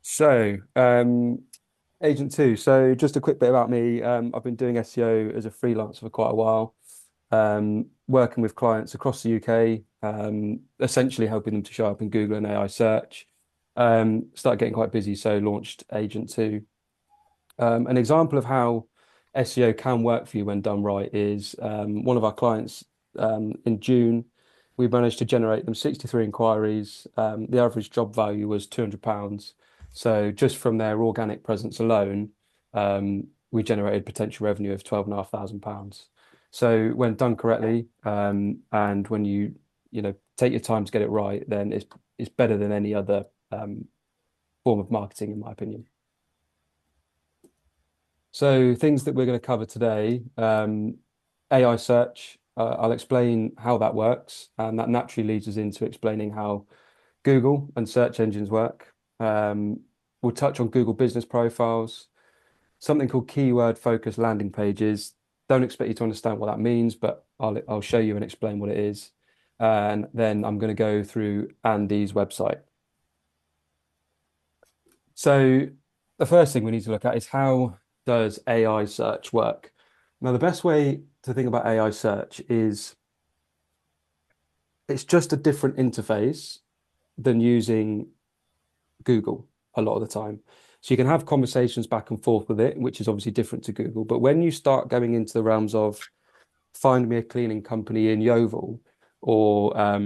So, Agent2. So, just a quick bit about me. I've been doing SEO as a freelancer for quite a while, working with clients across the UK, essentially helping them to show up in Google and AI search. Started getting quite busy, so launched Agent2. An example of how SEO can work for you when done right is one of our clients in June, we managed to generate them 63 inquiries. The average job value was £200. So just from their organic presence alone, we generated potential revenue of £12,500. So when done correctly, and when you take your time to get it right, then it's better than any other form of marketing, in my opinion. So things that we're going to cover today, AI search. I'll explain how that works, and that naturally leads us into explaining how Google and search engines work. We'll touch on Google business profiles, something called keyword focused landing pages. Don't expect you to understand what that means, but I'll show you and explain what it is. And then I'm going to go through Andy's website. So the first thing we need to look at is how does AI search work? Now, the best way to think about AI search is it's just a different interface than using Google a lot of the time. So you can have conversations back and forth with it, which is obviously different to Google. But when you start going into the realms of find me a cleaning company in Yeovil or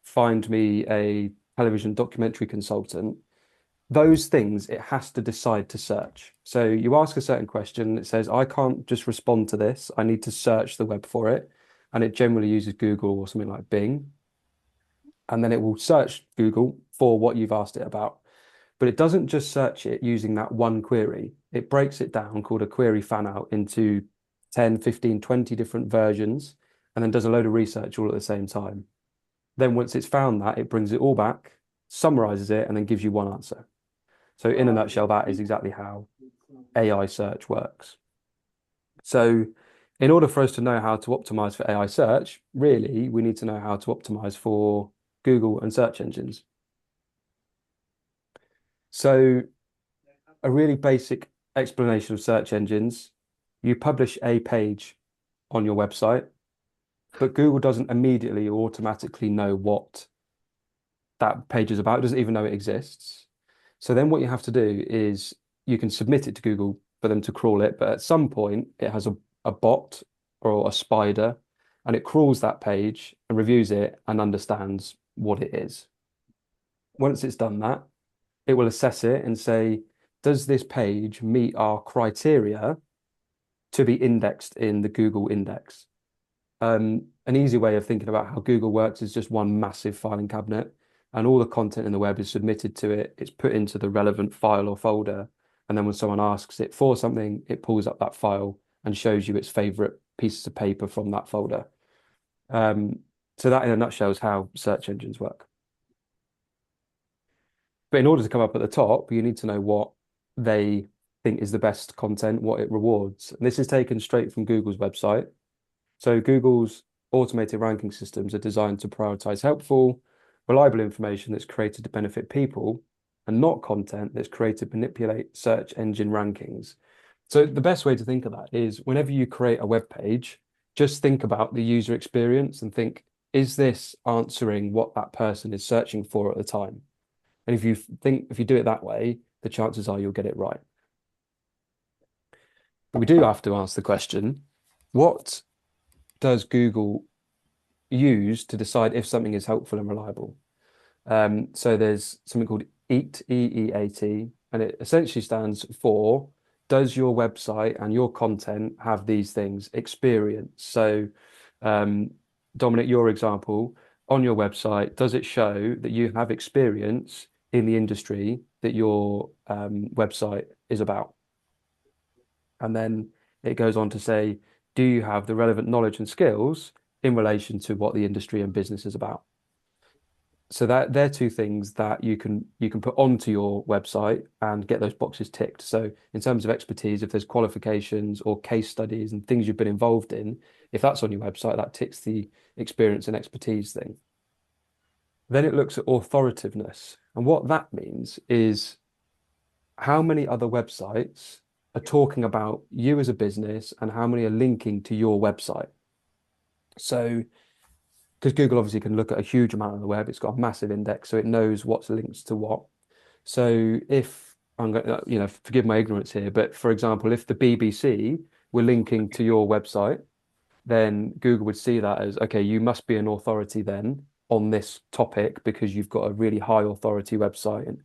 find me a television documentary consultant, those things it has to decide to search. So you ask a certain question, it says, I can't just respond to this. I need to search the web for it. And it generally uses Google or something like Bing. And then it will search Google for what you've asked it about. But it doesn't just search it using that one query. It breaks it down, called a query fan out, into 10, 15, 20 different versions, and then does a load of research all at the same time. Then once it's found that, it brings it all back, summarizes it, and then gives you one answer. So in a nutshell, that is exactly how AI search works. So in order for us to know how to optimize for AI search, really, we need to know how to optimize for Google and search engines. So a really basic explanation of search engines, you publish a page on your website, but Google doesn't immediately or automatically know what that page is about. It doesn't even know it exists. So then what you have to do is you can submit it to Google for them to crawl it, but at some point it has a bot or a spider and it crawls that page and reviews it and understands what it is. Once it's done that, it will assess it and say, does this page meet our criteria to be indexed in the Google index? An easy way of thinking about how Google works is just one massive filing cabinet, and all the content in the web is submitted to it. It's put into the relevant file or folder. And then when someone asks it for something, it pulls up that file and shows you its favorite pieces of paper from that folder. Um, so that in a nutshell is how search engines work. But in order to come up at the top, you need to know what they think is the best content, what it rewards. And this is taken straight from Google's website. So Google's automated ranking systems are designed to prioritize helpful, reliable information that's created to benefit people and not content that's created to manipulate search engine rankings. So the best way to think of that is whenever you create a web page, just think about the user experience and think, is this answering what that person is searching for at the time? And if you do it that way, the chances are you'll get it right. But we do have to ask the question, what does Google use to decide if something is helpful and reliable? So there's something called EAT, EEAT, and it essentially stands for does your website and your content have these things? Experience. So, Dominic, your example on your website, does it show that you have experience in the industry that your website is about? And then it goes on to say, do you have the relevant knowledge and skills in relation to what the industry and business is about? So that they're two things that you can put onto your website and get those boxes ticked. So in terms of expertise, if there's qualifications or case studies and things you've been involved in, if that's on your website, that ticks the experience and expertise thing. Then it looks at authoritativeness. And what that means is how many other websites are talking about you as a business and how many are linking to your website. So, because Google obviously can look at a huge amount of the web, it's got a massive index, so it knows what's linked to what. So if I'm going to, forgive my ignorance here, but for example, if the BBC were linking to your website, then Google would see that as, okay, you must be an authority then on this topic because you've got a really high authority website. And,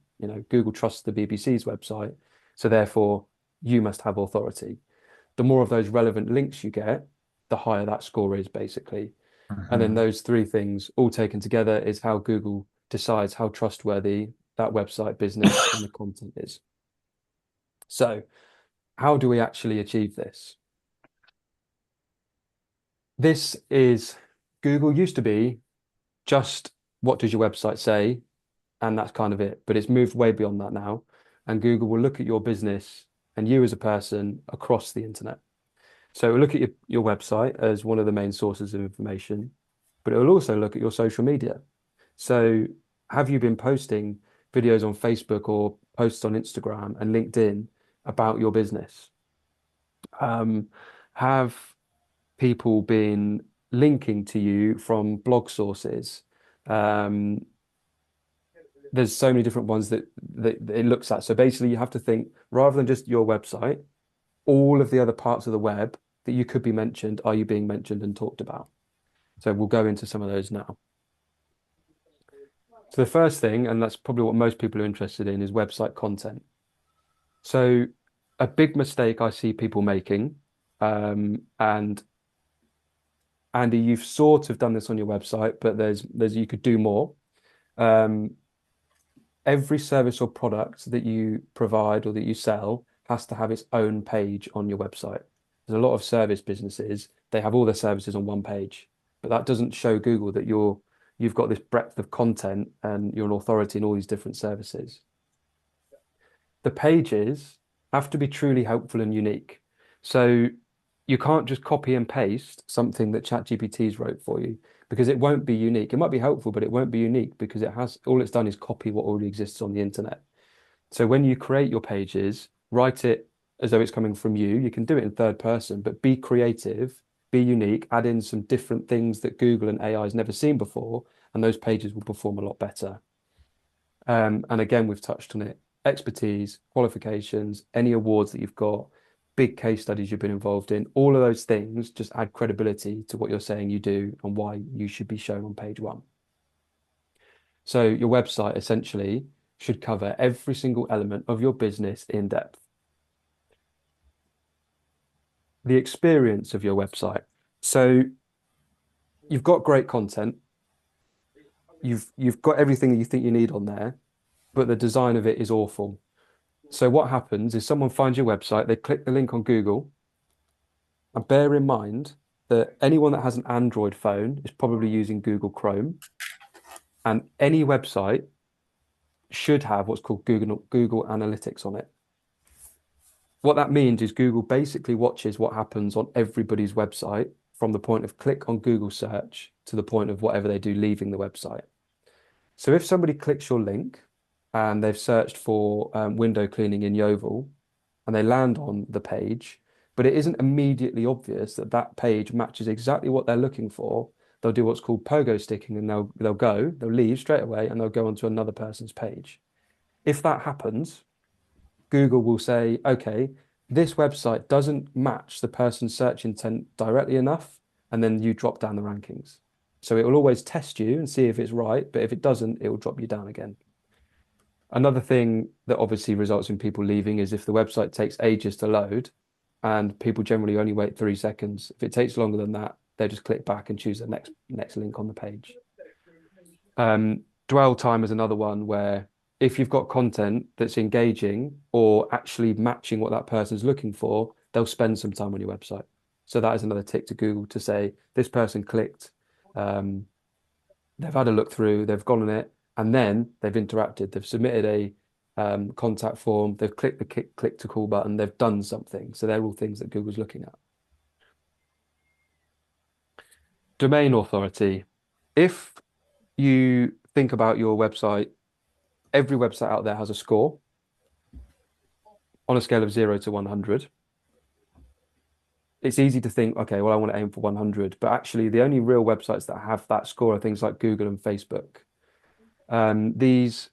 Google trusts the BBC's website. So therefore, you must have authority. The more of those relevant links you get, the higher that score is basically. And then Mhm. those three things all taken together is how Google decides how trustworthy that website business and the content is. So, how do we actually achieve this? This is Google used to be just what does your website say? And that's kind of it. But it's moved way beyond that now. And Google will look at your business and you as a person across the internet. So it will look at your website as one of the main sources of information, but it will also look at your social media. So have you been posting videos on Facebook or posts on Instagram and LinkedIn about your business? Have people been linking to you from blog sources? Um, there's so many different ones that it looks at. So basically, you have to think rather than just your website, all of the other parts of the web that you could be mentioned, are you being mentioned and talked about? So we'll go into some of those now. So the first thing, and that's probably what most people are interested in, is website content. So a big mistake I see people making, and Andy, you've sort of done this on your website, but there's you could do more. Um, every service or product that you provide or that you sell has to have its own page on your website. There's a lot of service businesses, they have all their services on one page, but that doesn't show Google that you've got this breadth of content and you're an authority in all these different services. The pages have to be truly helpful and unique. So you can't just copy and paste something that ChatGPT's wrote for you because it won't be unique. It might be helpful, but it won't be unique because it has all it's done is copy what already exists on the internet. So when you create your pages, write it as though it's coming from you. You can do it in third person, but be creative, be unique, add in some different things that Google and AI has never seen before, and those pages will perform a lot better. And again, we've touched on it. Expertise, qualifications, any awards that you've got, big case studies you've been involved in, all of those things just add credibility to what you're saying you do and why you should be shown on page one. So your website essentially should cover every single element of your business in depth. The experience of your website. So you've got great content, you've got everything that you think you need on there, but the design of it is awful. So what happens is someone finds your website, they click the link on Google, and bear in mind that anyone that has an Android phone is probably using Google Chrome, and any website should have what's called Google Analytics on it. What that means is Google basically watches what happens on everybody's website from the point of click on Google search to the point of whatever they do leaving the website. So if somebody clicks your link and they've searched for window cleaning in Yeovil and they land on the page, but it isn't immediately obvious that that page matches exactly what they're looking for, they'll do what's called pogo sticking and they'll leave straight away and they'll go onto another person's page. If that happens, Google will say, okay, this website doesn't match the person's search intent directly enough, and then you drop down the rankings. So it will always test you and see if it's right, but if it doesn't, it will drop you down again. Another thing that obviously results in people leaving is if the website takes ages to load, and people generally only wait 3 seconds. If it takes longer than that, they just click back and choose the next link on the page. Dwell time is another one where if you've got content that's engaging or actually matching what that person's looking for, they'll spend some time on your website. So that is another tick to Google to say this person clicked, um, they've had a look through, they've gone on it, and then they've interacted. They've submitted a contact form, they've clicked the click to call button, they've done something. So they're all things that Google's looking at. Domain authority. If you think about your website, every website out there has a score. on a scale of 0 to 100. It's easy to think, okay, well, I want to aim for 100, but actually, the only real websites that have that score are things like Google and Facebook. These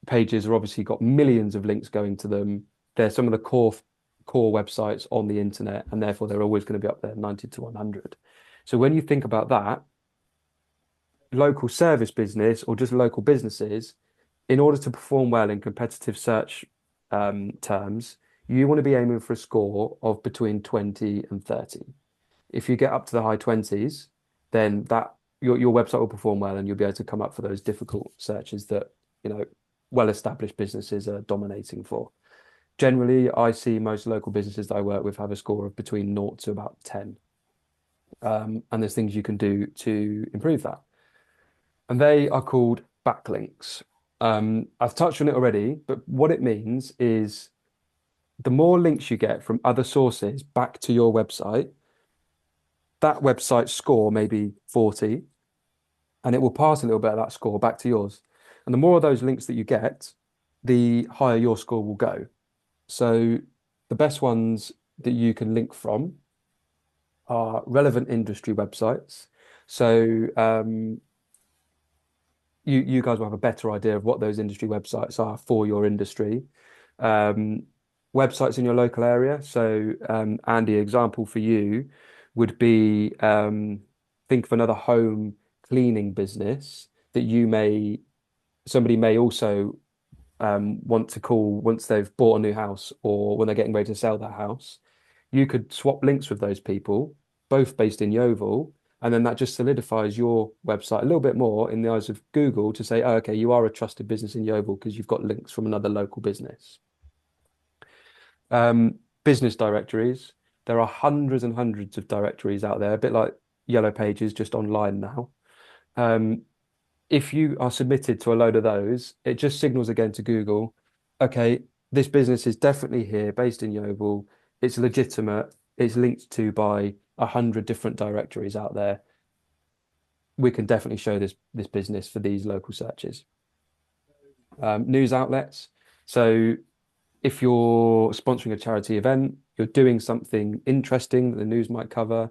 pages are obviously got millions of links going to them. They're some of the core websites on the internet, and therefore they're always going to be up there 90 to 100. So when you think about that, local service business or just local businesses, in order to perform well in competitive search terms, you want to be aiming for a score of between 20 and 30. If you get up to the high 20s, then that your website will perform well and you'll be able to come up for those difficult searches that, well-established businesses are dominating for. Generally, I see most local businesses that I work with have a score of between 0 to about 10. And there's things you can do to improve that. And they are called backlinks. I've touched on it already, but what it means is the more links you get from other sources back to your website, that website score may be 40, and it will pass a little bit of that score back to yours. And the more of those links that you get, the higher your score will go. So the best ones that you can link from are relevant industry websites. So you guys will have a better idea of what those industry websites are for your industry. Um, Websites in your local area. So Andy, example for you would be think of another home cleaning business that somebody may also want to call once they've bought a new house or when they're getting ready to sell that house. You could swap links with those people, both based in Yeovil, and then that just solidifies your website a little bit more in the eyes of Google to say, oh, okay, you are a trusted business in Yeovil because you've got links from another local business. Business directories. There are hundreds and hundreds of directories out there, a bit like Yellow Pages, just online now. If you are submitted to a load of those, it just signals again to Google, okay, this business is definitely here, based in Yeovil. It's legitimate. It's linked to by 100 different directories out there. We can definitely show this business for these local searches. News outlets. So if you're sponsoring a charity event, you're doing something interesting that the news might cover,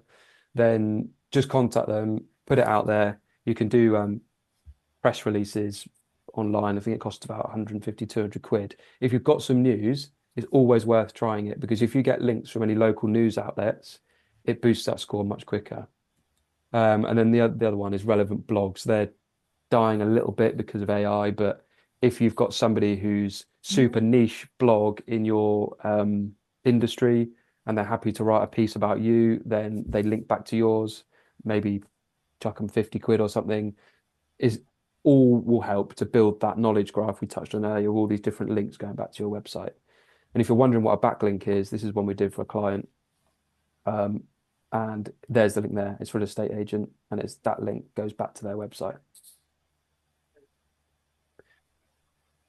then just contact them, put it out there. You can do press releases online. I think it costs about 150, 200 quid. If you've got some news, it's always worth trying it because if you get links from any local news outlets, it boosts that score much quicker. And then the other one is relevant blogs. They're dying a little bit because of AI, but if you've got somebody who's super niche blog in your industry and they're happy to write a piece about you, then they link back to yours, maybe chuck them 50 quid or something, is all will help to build that knowledge graph we touched on earlier, all these different links going back to your website. And if you're wondering what a backlink is, this is one we did for a client. And there's the link there. It's for an estate agent, and it's that link goes back to their website.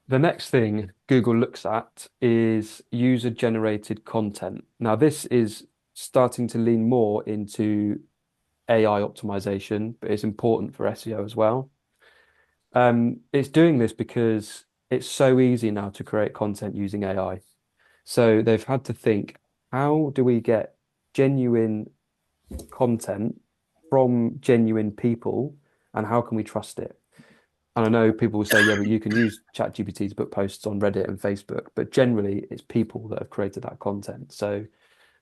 The next thing Google looks at is user-generated content. Now, this is starting to lean more into AI optimization, but it's important for SEO as well. It's doing this because it's so easy now to create content using AI. So they've had to think, how do we get genuine content from genuine people, and how can we trust it? And I know people will say, yeah, but you can use ChatGPT to put posts on Reddit and Facebook, but generally it's people that have created that content. So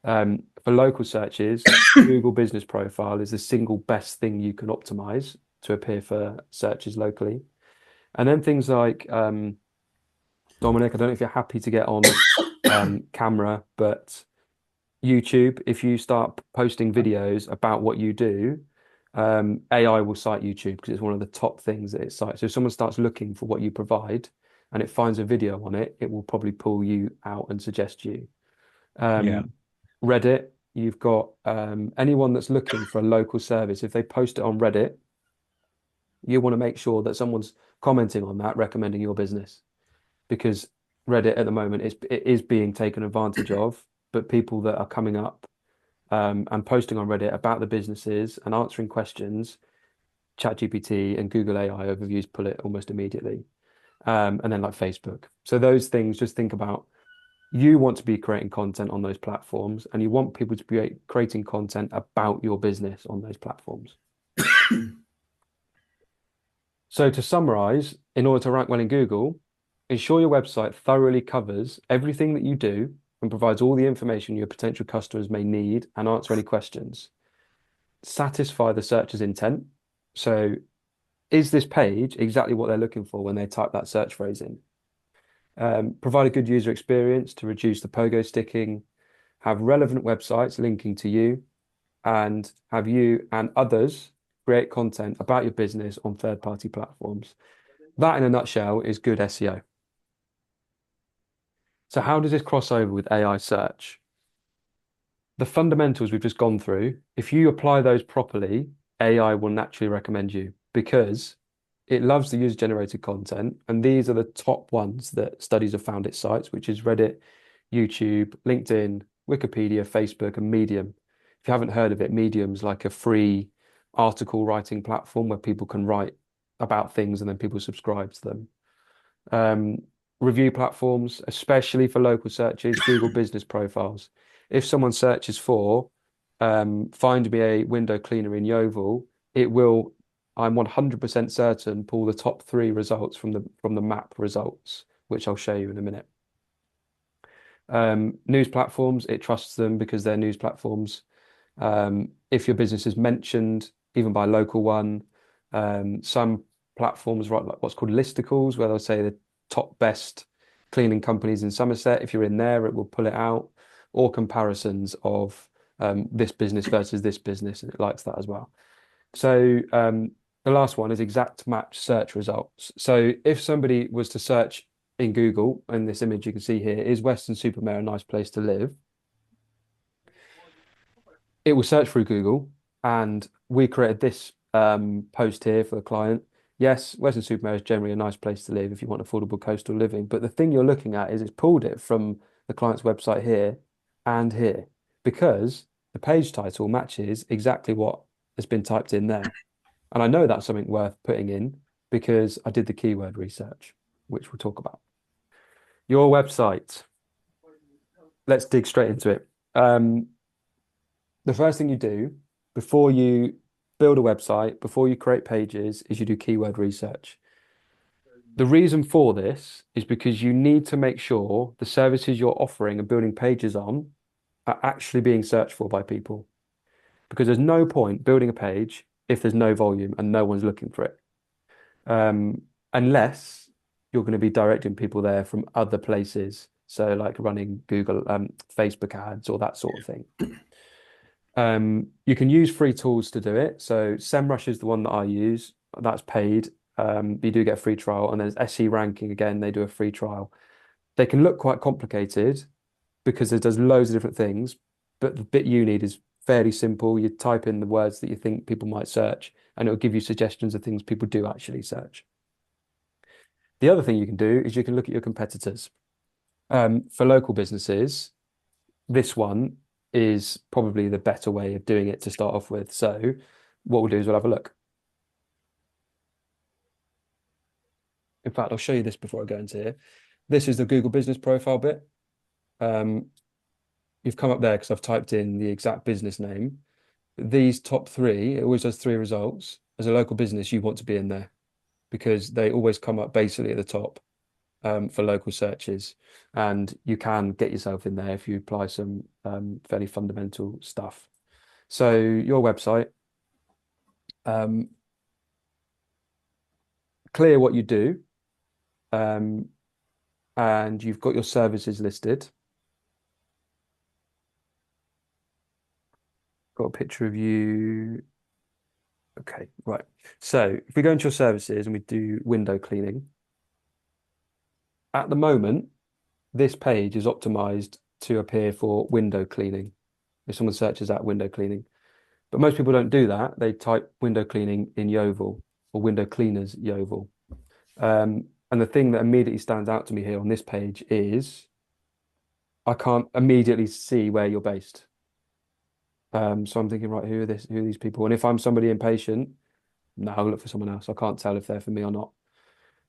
for local searches, Google Business Profile is the single best thing you can optimize to appear for searches locally. And then things like Dominic, I don't know if you're happy to get on camera, but YouTube, if you start posting videos about what you do, AI will cite YouTube because it's one of the top things that it cites. So if someone starts looking for what you provide and it finds a video on it, it will probably pull you out and suggest you. Yeah. Reddit, you've got anyone that's looking for a local service, if they post it on Reddit, you want to make sure that someone's commenting on that, recommending your business because Reddit at the moment it is being taken advantage of, but people that are coming up and posting on Reddit about the businesses and answering questions, ChatGPT and Google AI overviews pull it almost immediately. And then like Facebook. So those things, just think about You want to be creating content on those platforms, and you want people to be creating content about your business on those platforms. So to summarize, in order to rank well in Google, ensure your website thoroughly covers everything that you do and provides all the information your potential customers may need and answer any questions. Satisfy the searcher's intent. So is this page exactly what they're looking for when they type that search phrase in? Provide a good user experience to reduce the pogo sticking, have relevant websites linking to you, and have you and others create content about your business on third-party platforms. That, in a nutshell, is good SEO. So how does this cross over with AI search? The fundamentals we've just gone through, if you apply those properly, AI will naturally recommend you because it loves the user-generated content, and these are the top ones that studies have found its sites, which is Reddit, YouTube, LinkedIn, Wikipedia, Facebook, and Medium. If you haven't heard of it, Medium's like a free article writing platform where people can write about things and then people subscribe to them. Um, Review platforms, especially for local searches, Google business profiles. If someone searches for find me a window cleaner in Yeovil, it will, I'm 100% certain, pull the top three results from the map results, which I'll show you in a minute. News platforms, it trusts them because they're news platforms. If your business is mentioned, even by a local one, some platforms write like what's called listicles, where they'll say the top best cleaning companies in Somerset. If you're in there, it will pull it out, or comparisons of this business versus this business, and it likes that as well. So the last one is exact match search results. So if somebody was to search in Google, in this image you can see here, is Weston-super-Mare a nice place to live? It will search through Google, and we created this post here for the client. Yes, Weston-super-Mare is generally a nice place to live if you want affordable coastal living. But the thing you're looking at is it's pulled it from the client's website here and here because the page title matches exactly what has been typed in there. And I know that's something worth putting in because I did the keyword research, which we'll talk about. Your website. Let's dig straight into it. The first thing you do before you build a website, before you create pages, is you do keyword research. The reason for this is because you need to make sure the services you're offering and building pages on are actually being searched for by people. Because there's no point building a page if there's no volume and no one's looking for it. Unless you're going to be directing people there from other places. So like running Google, Facebook ads or that sort of thing. You can use free tools to do it. So SEMrush is the one that I use. That's paid. You do get a free trial. And there's SE ranking again. They do a free trial. They can look quite complicated because it does loads of different things. But the bit you need is fairly simple. You type in the words that you think people might search, and it'll give you suggestions of things people do actually search. The other thing you can do is you can look at your competitors. For local businesses, this one is probably the better way of doing it to start off with. So what we'll do is we'll have a look. In fact, I'll show you this before I go into here. This is the Google business profile bit. You've come up there because I've typed in the exact business name. These top three, it always does three results. As a local business, you want to be in there because they always come up basically at the top for local searches. And you can get yourself in there if you apply some fairly fundamental stuff. So your website, clear what you do, and you've got your services listed. Got a picture of you. Okay, right. So if we go into your services and we do window cleaning, at the moment, this page is optimized to appear for window cleaning. If someone searches that window cleaning, but most people don't do that. They type window cleaning in Yeovil or window cleaners Yeovil. And the thing that immediately stands out to me here on this page is I can't immediately see where you're based. So I'm thinking, right, who are these people? And if I'm somebody impatient, no, I'll look for someone else. I can't tell if they're for me or not.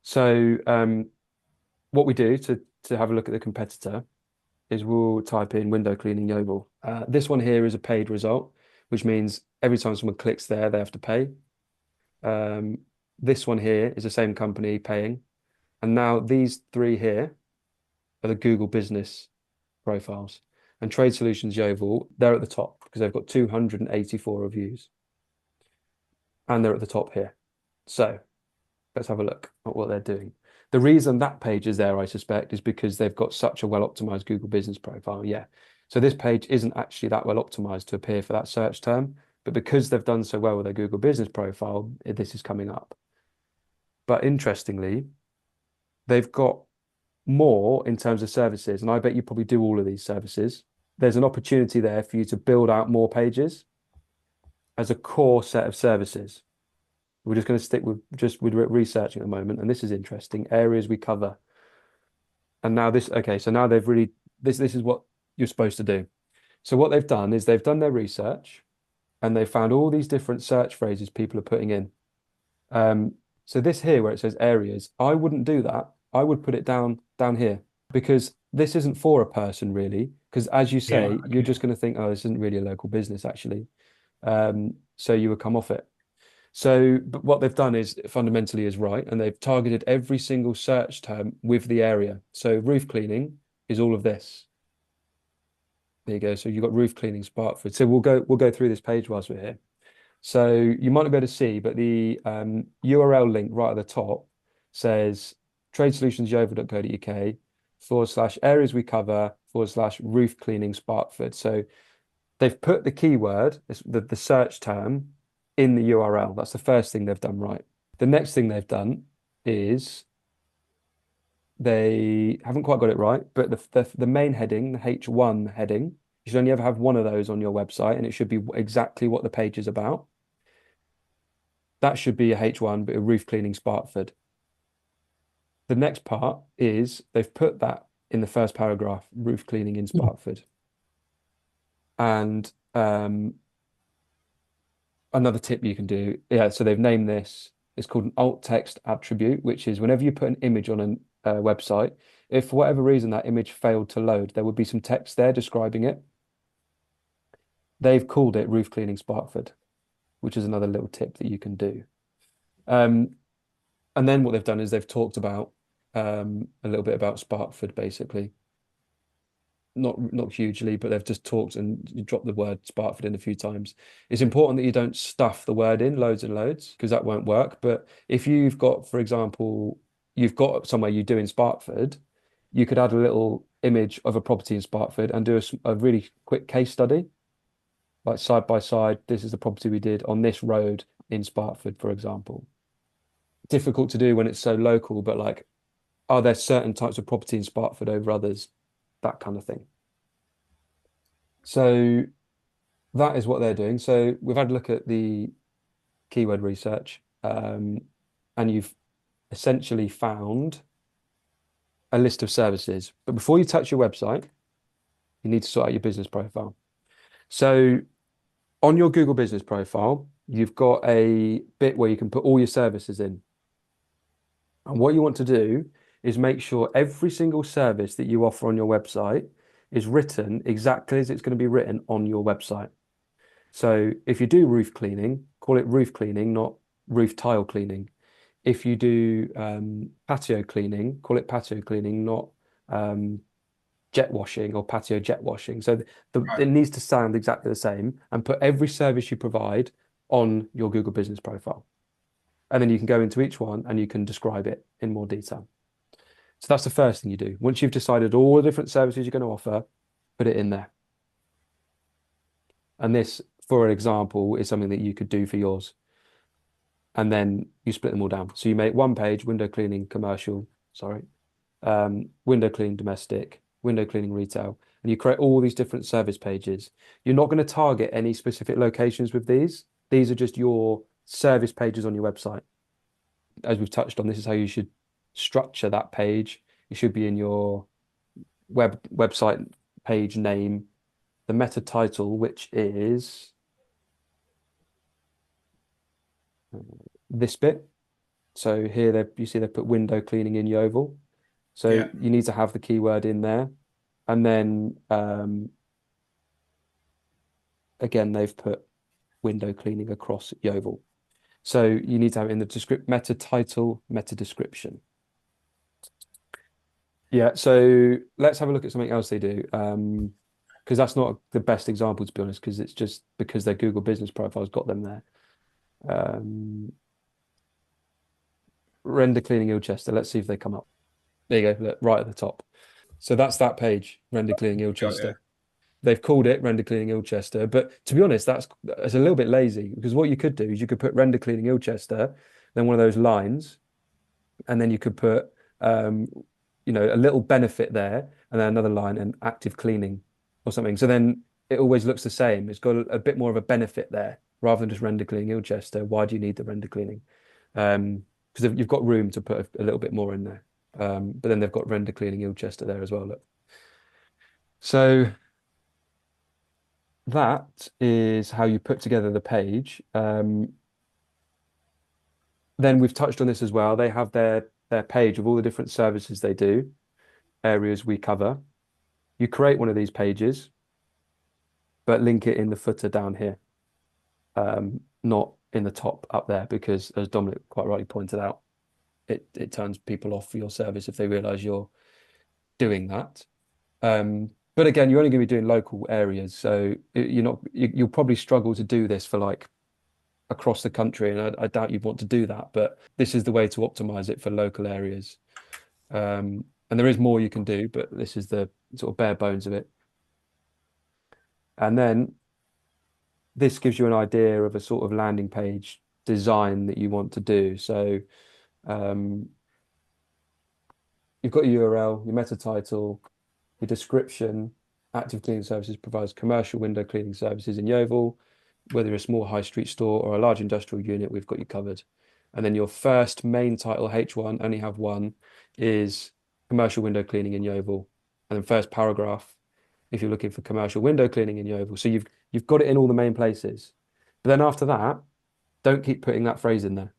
So what we do to have a look at the competitor is we'll type in window cleaning Yeovil. This one here is a paid result, which means every time someone clicks there, they have to pay. Um, this one here is the same company paying. And now these three here are the Google business profiles. And Trade Solutions Yeovil, they're at the top because they've got 284 reviews. And they're at the top here. So let's have a look at what they're doing. The reason that page is there, I suspect, is because they've got such a well-optimized Google business profile. Yeah. So this page isn't actually that well optimized to appear for that search term, but because they've done so well with their Google business profile, this is coming up. But interestingly, they've got more in terms of services, and I bet you probably do all of these services. There's an opportunity there for you to build out more pages as a core set of services. We're just going to stick with researching at the moment, and this is interesting. Areas we cover. And now this, okay, so now they've really this is what you're supposed to do. So what they've done is they've done their research and they've found all these different search phrases people are putting in. So this here where it says areas, I wouldn't do that. I would put it down here because this isn't for a person really. Because as you Yeah. say, you're Okay. just going to think, oh, this isn't really a local business actually. So you would come off it. So, but what they've done is fundamentally is right, and they've targeted every single search term with the area. So roof cleaning is all of this. There you go. So you've got roof cleaning, Sparkford. So we'll go through this page whilst we're here. So you might not be able to see, but the URL link right at the top says tradesolutionsyeovil.co.uk/areas we cover /roof cleaning Sparkford. So they've put the keyword, the search term, in the URL. That's the first thing they've done right. The next thing they've done is they haven't quite got it right, but the main heading, the H1 heading, you should only ever have one of those on your website, and it should be exactly what the page is about. That should be a H1, but a roof cleaning Sparkford. The next part is they've put that in the first paragraph, roof cleaning in Sparkford. And another tip you can do, yeah, so they've named this, it's called an alt text attribute, which is whenever you put an image on a website, if for whatever reason that image failed to load, there would be some text there describing it. They've called it roof cleaning Sparkford, which is another little tip that you can do. Um, and then what they've done is they've talked about a little bit about Sparkford, basically. Not hugely, but they've just talked and dropped the word Sparkford in a few times. It's important that you don't stuff the word in loads and loads because that won't work. But if you've got, for example, you've got somewhere you do in Sparkford, you could add a little image of a property in Sparkford and do a really quick case study, like side by side. This is the property we did on this road in Sparkford, for example. Difficult to do when it's so local, but like, are there certain types of property in Sparkford over others? That kind of thing. So that is what they're doing. So we've had a look at the keyword research, and you've essentially found a list of services. But before you touch your website, you need to sort out your business profile. So on your Google business profile, you've got a bit where you can put all your services in. And what you want to do is make sure every single service that you offer on your website is written exactly as it's going to be written on your website. So if you do roof cleaning, call it roof cleaning, not roof tile cleaning. If you do patio cleaning, call it patio cleaning, not jet washing or patio jet washing. So Right. it needs to sound exactly the same and put every service you provide on your Google business profile. And then you can go into each one and you can describe it in more detail. So that's the first thing you do. Once you've decided all the different services you're going to offer, put it in there. And this, for an example, is something that you could do for yours. And then you split them all down. So you make one page, window cleaning commercial, sorry, window cleaning domestic, window cleaning retail, and you create all these different service pages. You're not going to target any specific locations with these. These are just your service pages on your website. As we've touched on, this is how you should structure that page. It should be in your website page name, the meta title, which is this bit. So here you see they put window cleaning in Yeovil. So Yeah. you need to have the keyword in there. And then again, they've put window cleaning across Yovel. So you need to have it in the meta title, meta description. Yeah, so let's have a look at something else they do. Because that's not the best example, to be honest, because it's just because their Google business profile's got them there. Um, Render cleaning Ilchester. Let's see if they come up. There you go, look, right at the top. So that's that page, render cleaning Got you. Ilchester. They've called it render cleaning Ilchester, but to be honest, that's a little bit lazy because what you could do is you could put render cleaning Ilchester, then one of those lines, and then you could put um, a little benefit there, and then another line and active cleaning or something. So then it always looks the same. It's got a bit more of a benefit there rather than just render cleaning Ilchester. Why do you need the render cleaning? Because you've got room to put a little bit more in there. But then they've got render cleaning Ilchester there as well. Look. So that is how you put together the page. Then we've touched on this as well. They have their page of all the different services they do, areas we cover. You create one of these pages, but link it in the footer down here, not in the top up there, because as Dominic quite rightly pointed out, it turns people off for your service if they realize you're doing that. But again, you're only going to be doing local areas, so you'll probably struggle to do this for like across the country, and I doubt you'd want to do that. But this is the way to optimize it for local areas. And there is more you can do, but this is the sort of bare bones of it. And then this gives you an idea of a sort of landing page design that you want to do. So um, you've got your URL, your meta title, your description. Active Cleaning Services provides commercial window cleaning services in Yeovil. Whether you're a small high street store or a large industrial unit, we've got you covered. And then your first main title, H1, only have one, is commercial window cleaning in Yeovil. And then first paragraph, if you're looking for commercial window cleaning in Yeovil. So you've got it in all the main places. But then after that, don't keep putting that phrase in there.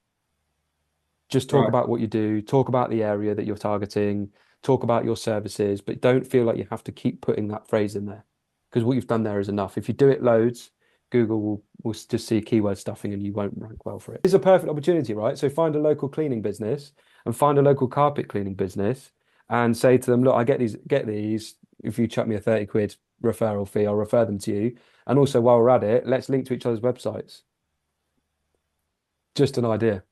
Just talk Right. about what you do, talk about the area that you're targeting, talk about your services, but don't feel like you have to keep putting that phrase in there because what you've done there is enough. If you do it loads, Google will just see keyword stuffing and you won't rank well for it. It's a perfect opportunity, right? So find a local cleaning business and find a local carpet cleaning business and say to them, look, I get these. If you chuck me a 30 quid referral fee, I'll refer them to you. And also while we're at it, let's link to each other's websites. Just an idea.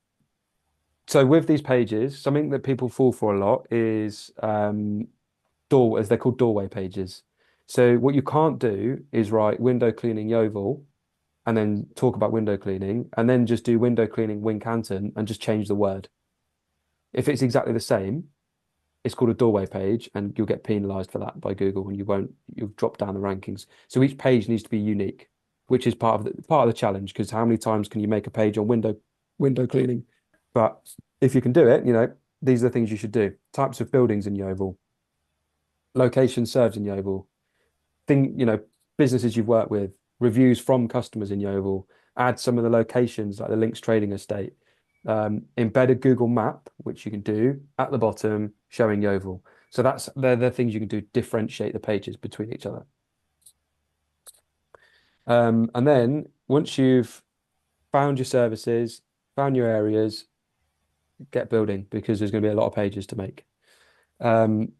So with these pages, something that people fall for a lot is as they're called doorway pages. So what you can't do is write window cleaning Yeovil and then talk about window cleaning and then just do window cleaning Wincanton and just change the word. If it's exactly the same, it's called a doorway page and you'll get penalized for that by Google and you'll drop down the rankings. So each page needs to be unique, which is part of the challenge because how many times can you make a page on window cleaning? But if you can do it, these are the things you should do. Types of buildings in Yeovil, location served in Yeovil, businesses you've worked with, reviews from customers in Yeovil, add some of the locations like the Links Trading Estate, embed a Google map, which you can do at the bottom, showing Yeovil. So they're the things you can do, differentiate the pages between each other. And then once you've found your services, found your areas, get building because there's going to be a lot of pages to make. Um,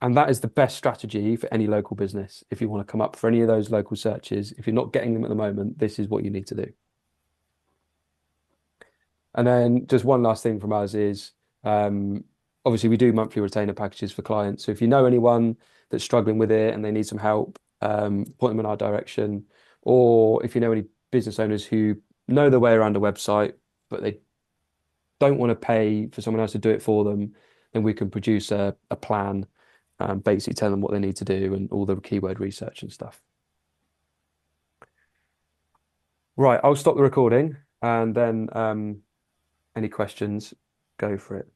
and that is the best strategy for any local business. If you want to come up for any of those local searches, if you're not getting them at the moment, this is what you need to do. And then just one last thing from us is obviously we do monthly retainer packages for clients. So if you know anyone that's struggling with it and they need some help, point them in our direction. Or if you know any business owners who know their way around a website, but they don't want to pay for someone else to do it for them, then we can produce a plan, basically tell them what they need to do and all the keyword research and stuff. Right, I'll stop the recording and then any questions, go for it.